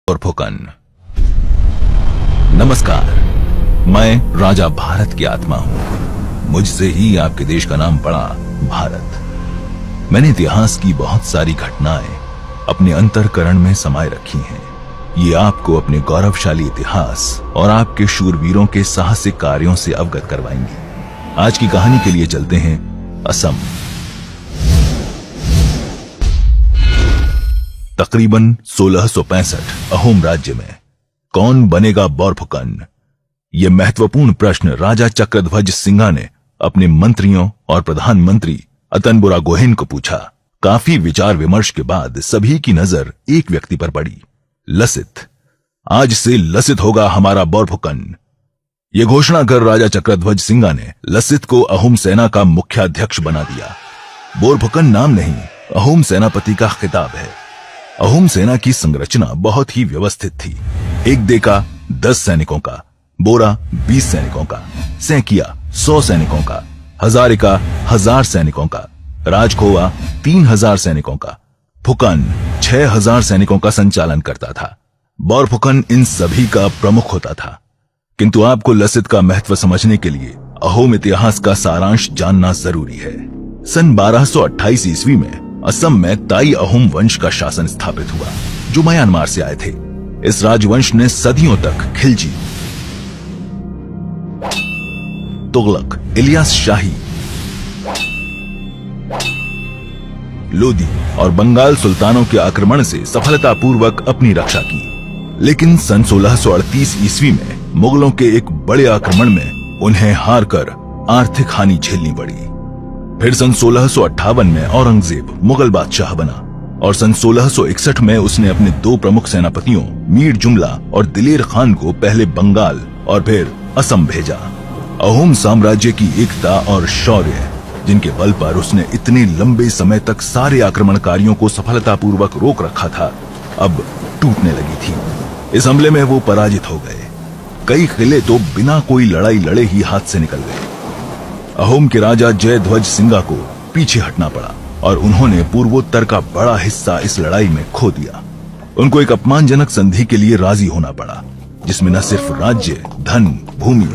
बोरफुकन। नमस्कार, मैं राजा भारत की आत्मा हूं। मुझसे ही आपके देश का नाम पड़ा भारत। मैंने इतिहास की बहुत सारी घटनाएं अपने अंतर्करण में समाये रखी हैं। ये आपको अपने गौरवशाली इतिहास और आपके शूरवीरों के साहसिक कार्यों से अवगत करवाएंगी। आज की कहानी के लिए चलते हैं असम। तकरीबन 1665 अहोम राज्य में कौन बनेगा बोरफुकन? ये महत्वपूर्ण प्रश्न राजा चक्रध्वज सिंघा ने अपने मंत्रियों और प्रधानमंत्री अतनबुरागोहेन को पूछा। काफी विचार विमर्श के बाद सभी की नजर एक व्यक्ति पर पड़ी, लसित। आज से लसित होगा हमारा बोरफुकन। ये घोषणा कर राजा चक्रध्वज सिंघा ने लसित को अहोम सेना का मुख्याध्यक्ष बना दिया। बोरफुकन नाम नहीं, अहोम सेनापति का खिताब है। अहोम सेना की संरचना बहुत ही व्यवस्थित थी। एक देका 10 सैनिकों का, बोरा 20 सैनिकों का, सैकिया 100 सैनिकों का, हजारिका 1000 सैनिकों का, राजखोवा 3000 सैनिकों का, फुकन 6000 सैनिकों का संचालन करता था। बोरफुकन इन सभी का प्रमुख होता था। किंतु आपको लसित का महत्व समझने के लिए अहोम इतिहास का सारांश जानना जरूरी है। सन 1228 ईस्वी में असम में ताई अहोम वंश का शासन स्थापित हुआ, जो म्यांमार से आए थे। इस राजवंश ने सदियों तक खिलजी, तुगलक, इलियास शाही, लोदी और बंगाल सुल्तानों के आक्रमण से सफलतापूर्वक अपनी रक्षा की। लेकिन सन 1638 ईस्वी में मुगलों के एक बड़े आक्रमण में उन्हें हार कर आर्थिक हानि झेलनी पड़ी। फिर सन 1658 में औरंगजेब मुगल बादशाह बना और सन 1661 में उसने अपने 2 प्रमुख सेनापतियों मीर जुमला और दिलेर खान को पहले बंगाल और फिर असम भेजा। अहोम साम्राज्य की एकता और शौर्य, जिनके बल पर उसने इतने लंबे समय तक सारे आक्रमणकारियों को सफलतापूर्वक रोक रखा था, अब टूटने लगी थी। इस हमले में वो पराजित हो गए। कई किले तो बिना कोई लड़ाई लड़े ही हाथ से निकल गए। अहोम के राजा जयध्वज सिंघा को पीछे हटना पड़ा और उन्होंने पूर्वोत्तर का बड़ा हिस्सा इस लड़ाई में खो दिया। उनको एक अपमानजनक संधि के लिए राजी होना पड़ा, जिसमें न सिर्फ राज्य, धन, भूमि,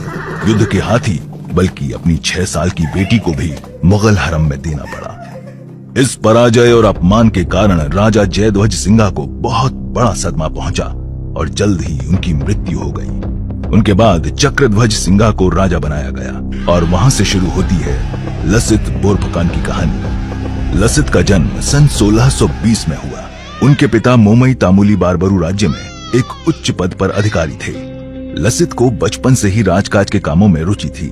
युद्ध के हाथी, बल्कि अपनी 6 साल की बेटी को भी मुगल हरम में देना पड़ा। इस पराजय और अपमान के कारण राजा जयध्वज सिंघा को बहुत बड़ा सदमा पहुंचा और जल्द ही उनकी मृत्यु हो गई। उनके बाद चक्रध्वज सिंघा को राजा बनाया गया और वहां से शुरू होती है लसित बोरफुकन की कहानी। लसित का जन्म सन 1620 में हुआ। उनके पिता मोमई तामुली बारबरू राज्य में एक उच्च पद पर अधिकारी थे। लसित को बचपन से ही राजकाज के कामों में रुचि थी।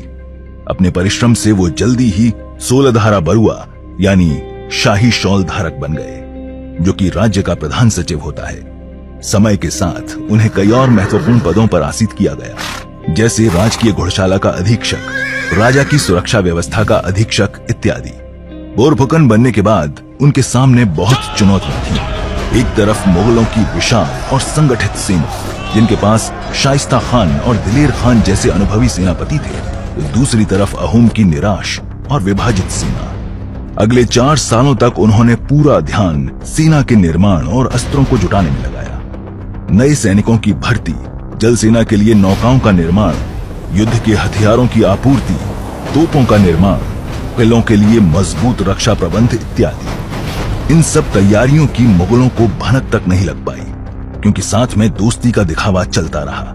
अपने परिश्रम से वो जल्दी ही 16 धारा बरुआ यानी शाही शॉल धारक बन गए, जो कि राज्य का प्रधान सचिव होता है। समय के साथ उन्हें कई और महत्वपूर्ण पदों पर आसीत किया गया, जैसे राजकीय घुड़शाला का अधीक्षक, राजा की सुरक्षा व्यवस्था का अधीक्षक इत्यादि। बोरफुकन बनने के बाद उनके सामने बहुत चुनौतियां थीं। एक तरफ मुगलों की विशाल और संगठित सेना, जिनके पास शाइस्ता खान और दिलेर खान जैसे अनुभवी सेनापति थे, तो दूसरी तरफ अहोम की निराश और विभाजित सेना। अगले 4 सालों तक उन्होंने पूरा ध्यान सेना के निर्माण और अस्त्रों को जुटाने में लगाया। नए सैनिकों की भर्ती, जल सेना के लिए नौकाओं का निर्माण, युद्ध के हथियारों की आपूर्ति, तोपों का निर्माण, किलों के लिए मजबूत रक्षा प्रबंध इत्यादि। इन सब तैयारियों की मुगलों को भनक तक नहीं लग पाई, क्योंकि साथ में दोस्ती का दिखावा चलता रहा।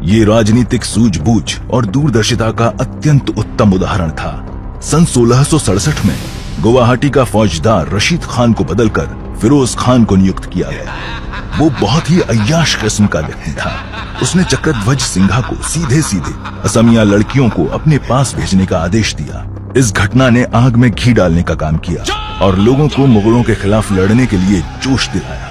ये राजनीतिक सूझबूझ और दूरदर्शिता का अत्यंत उत्तम उदाहरण था। सन 1667 में गुवाहाटी का फौजदार रशीद खान को बदलकर फिरोज खान को नियुक्त किया गया। वो बहुत ही अय्याश किस्म का व्यक्ति था। उसने चक्रध्वज सिंघा को सीधे सीधे असमिया लड़कियों को अपने पास भेजने का आदेश दिया। इस घटना ने आग में घी डालने का काम किया और लोगों को मुगलों के खिलाफ लड़ने के लिए जोश दिलाया।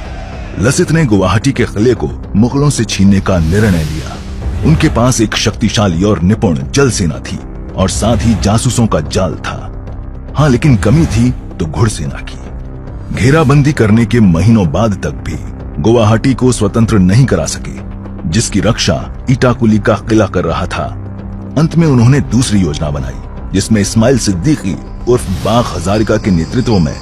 लसित ने गुवाहाटी के किले को मुगलों से छीनने का निर्णय लिया। उनके पास एक शक्तिशाली और निपुण जल सेना थी और साथ ही जासूसों का जाल था। हाँ, लेकिन कमी थी तो घुड़सेना की। घेराबंदी करने के महीनों बाद तक भी गुवाहाटी को स्वतंत्र नहीं करा सके, जिसकी रक्षा इटाकुली का किला कर रहा था। अंत में उन्होंने दूसरी योजना बनाई, जिसमें इस्माइल सिद्दीकी उर्फ बाग हजारिका के नेतृत्व में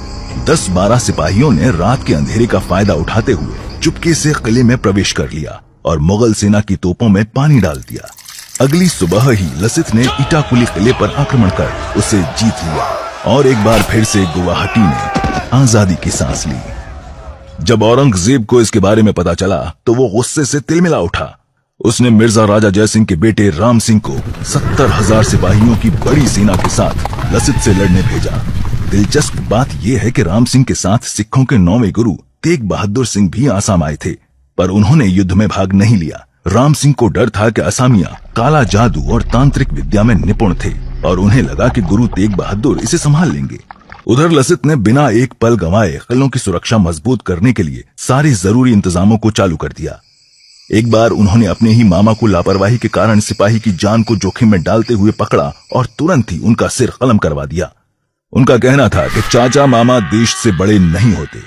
10-12 सिपाहियों ने रात के अंधेरे का फायदा उठाते हुए चुपके से किले में प्रवेश कर लिया और मुगल सेना की तोपों में पानी डाल दिया। अगली सुबह ही लसित ने इटाकुली किले पर आक्रमण कर उसे जीत लिया और एक बार फिर से गुवाहाटी ने आजादी की सांस ली। जब औरंगजेब को इसके बारे में पता चला तो वो गुस्से से तिलमिला उठा। उसने मिर्जा राजा जयसिंह के बेटे राम सिंह को 70,000 सिपाहियों की बड़ी सेना के साथ लसित से लड़ने भेजा। दिलचस्प बात यह है कि राम सिंह के साथ सिखों के 9वें गुरु तेग बहादुर सिंह भी आसाम आए थे, पर उन्होंने युद्ध में भाग नहीं लिया। राम सिंह को डर था कि असामिया काला जादू और तांत्रिक विद्या में निपुण थे और उन्हें लगा कि गुरु तेग बहादुर इसे संभाल लेंगे। उधर लसित ने बिना एक पल गंवाए किलों की सुरक्षा मजबूत करने के लिए सारे जरूरी इंतजामों को चालू कर दिया। एक बार उन्होंने अपने ही मामा को लापरवाही के कारण सिपाही की जान को जोखिम में डालते हुए पकड़ा और तुरंत ही उनका सिर कलम करवा दिया। उनका कहना था कि चाचा मामा देश से बड़े नहीं होते।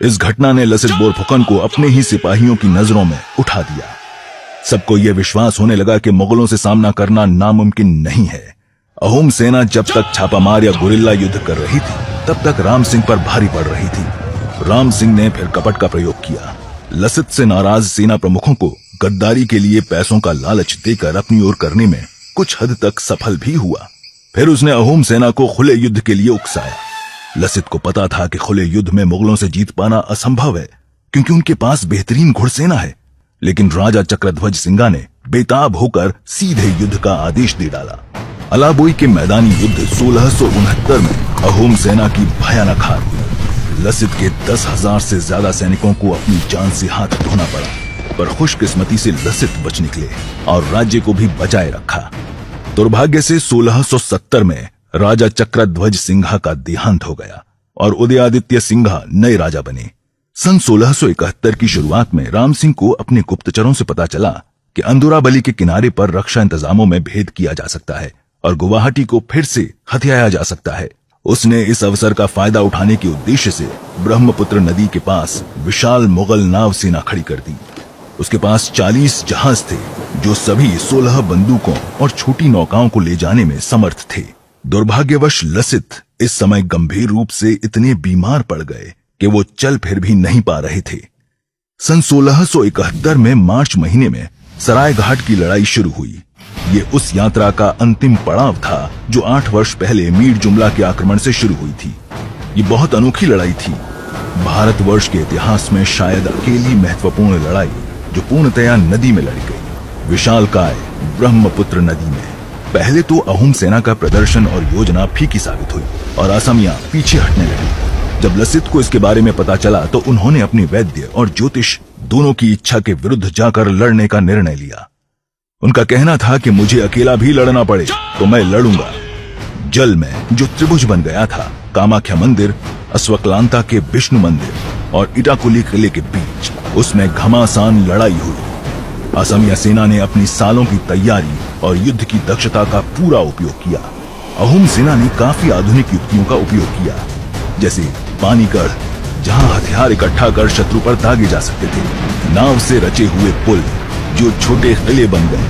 इस घटना ने लसित बोरफुकन को अपने ही सिपाहियों की नजरों में उठा दिया। सबको यह विश्वास होने लगा कि मुगलों से सामना करना नामुमकिन नहीं है। अहोम सेना जब तक छापामार या गुरिल्ला युद्ध कर रही थी तब तक राम सिंह पर भारी पड़ रही थी। राम सिंह ने फिर कपट का प्रयोग किया। लसित से नाराज सेना प्रमुखों को गद्दारी के लिए पैसों का लालच देकर अपनी ओर करने में कुछ हद तक सफल भी हुआ। फिर उसने अहोम सेना को खुले युद्ध के लिए उकसाया। लसित को पता था कि खुले युद्ध में मुगलों से जीत पाना असंभव है क्योंकि उनके पास बेहतरीन घुड़सेना है, लेकिन राजा चक्रध्वज सिंघा ने बेताब होकर सीधे युद्ध का आदेश दे डाला। अलाबोई के मैदानी युद्ध 1669 में अहोम सेना की भयानक हार हुई। लसित के 10,000 से ज्यादा सैनिकों को अपनी जान से हाथ धोना पड़ा, पर खुशकिस्मती से लसित बच निकले और राज्य को भी बचाए रखा। दुर्भाग्य से 1670 में राजा चक्रध्वज सिंघा का देहांत हो गया और उदयादित्य सिंघा नए राजा बने। सन 1671 की शुरुआत में राम सिंह को अपने गुप्तचरों से पता चला कि अंदुराबली के किनारे पर रक्षा इंतजामों में भेद किया जा सकता है और गुवाहाटी को फिर से हथियाया जा सकता है। उसने इस अवसर का फायदा उठाने के उद्देश्य से ब्रह्मपुत्र नदी के पास विशाल मुगल नाव सेना खड़ी कर दी। उसके पास 40 जहाज थे जो सभी 16 बंदूकों और छोटी नौकाओं को ले जाने में समर्थ थे। दुर्भाग्यवश लसित इस समय गंभीर रूप से इतने बीमार पड़ गए कि वो चल फिर भी नहीं पा रहे थे। सन 1671 में मार्च महीने में सरायघाट की लड़ाई शुरू हुई। ये उस यात्रा का अंतिम पड़ाव था जो 8 वर्ष पहले मीर जुमला के आक्रमण से शुरू हुई थी। ये बहुत अनोखी लड़ाई थी, भारतवर्ष के इतिहास में शायद अकेली महत्वपूर्ण लड़ाई जो पूर्णतया नदी में लड़ी गई, विशालकाय ब्रह्मपुत्र नदी में। पहले तो अहोम सेना का प्रदर्शन और योजना फीकी साबित हुई और असमिया पीछे हटने लगी। जब लसित को इसके बारे में पता चला तो उन्होंने अपनी वैद्य और ज्योतिष दोनों की इच्छा के विरुद्ध जाकर लड़ने का निर्णय लिया। उनका कहना था कि मुझे अकेला भी लड़ना पड़े तो मैं लड़ूंगा। जल में जो त्रिभुज बन गया था, कामाख्या मंदिर, अश्वक्लांता के विष्णु मंदिर और इटाकुली किले के बीच, उसमें घमासान लड़ाई हुई। असमिया सेना ने अपनी सालों की तैयारी और युद्ध की दक्षता का पूरा उपयोग किया। अहोम सेना ने काफी आधुनिक युक्तियों का उपयोग किया, जैसे पानीगढ़, जहां हथियार इकट्ठा कर शत्रु पर दागे जा सकते थे, नाव से रचे हुए पुल जो छोटे किले बन गए,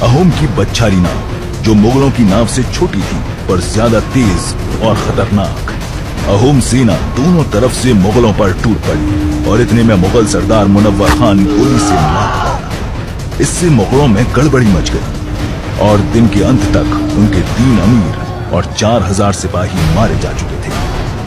अहोम की बच्छारी नाव जो मुगलों की नाव से छोटी थी पर ज्यादा तेज और खतरनाक। अहोम सेना दोनों तरफ से मुगलों पर टूट पड़ी और इतने में मुगल सरदार मुनव्वर खान गोली से मार गया। इससे मुगलों में गड़बड़ी मच गई और दिन के अंत तक उनके 3 अमीर और 4000 सिपाही मारे जा चुके थे।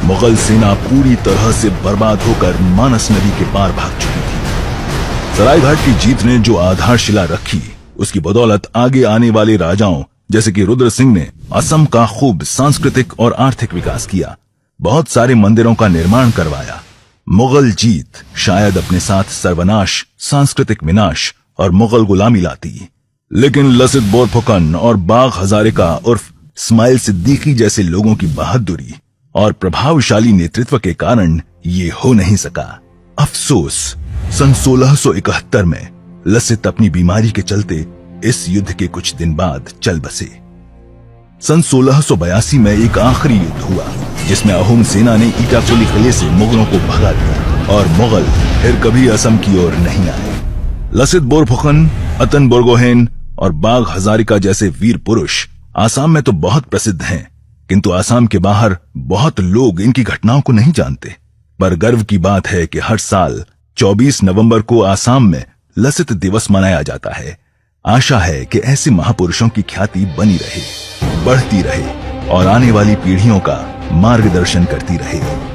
मुगल सेना पूरी तरह से बर्बाद होकर मानस नदी के पार भाग चुकी थी। सरायघाट की जीत ने जो आधारशिला रखी, उसकी बदौलत आगे आने वाले राजाओं जैसे कि रुद्र सिंह ने असम का खूब सांस्कृतिक और आर्थिक विकास किया, बहुत सारे मंदिरों का निर्माण करवाया। मुगल जीत शायद अपने साथ सर्वनाश, सांस्कृतिक विनाश और मुगल गुलामी लाती, लेकिन लसित बोरफुकन और बाग हजारिका उर्फ इस्माइल सिद्दीकी जैसे लोगों की बहादुरी और प्रभावशाली नेतृत्व के कारण ये हो नहीं सका। अफसोस, सन 1671 में लसित अपनी बीमारी के चलते इस युद्ध के कुछ दिन बाद चल बसे। सन 1682 में एक आखिरी युद्ध हुआ जिसमें अहोम सेना ने इटाकुली किले से मुगलों को भगा दिया और मुगल फिर कभी असम की ओर नहीं आए। लसित बोरफुकन, अतन बोरगोहेन और बाग हजारिका जैसे वीर पुरुष आसाम में तो बहुत प्रसिद्ध हैं, किंतु आसाम के बाहर बहुत लोग इनकी घटनाओं को नहीं जानते। पर गर्व की बात है कि हर साल 24 नवंबर को आसाम में लसित दिवस मनाया जाता है। आशा है कि ऐसे महापुरुषों की ख्याति बनी रहे, बढ़ती रहे और आने वाली पीढ़ियों का मार्गदर्शन करती रहे।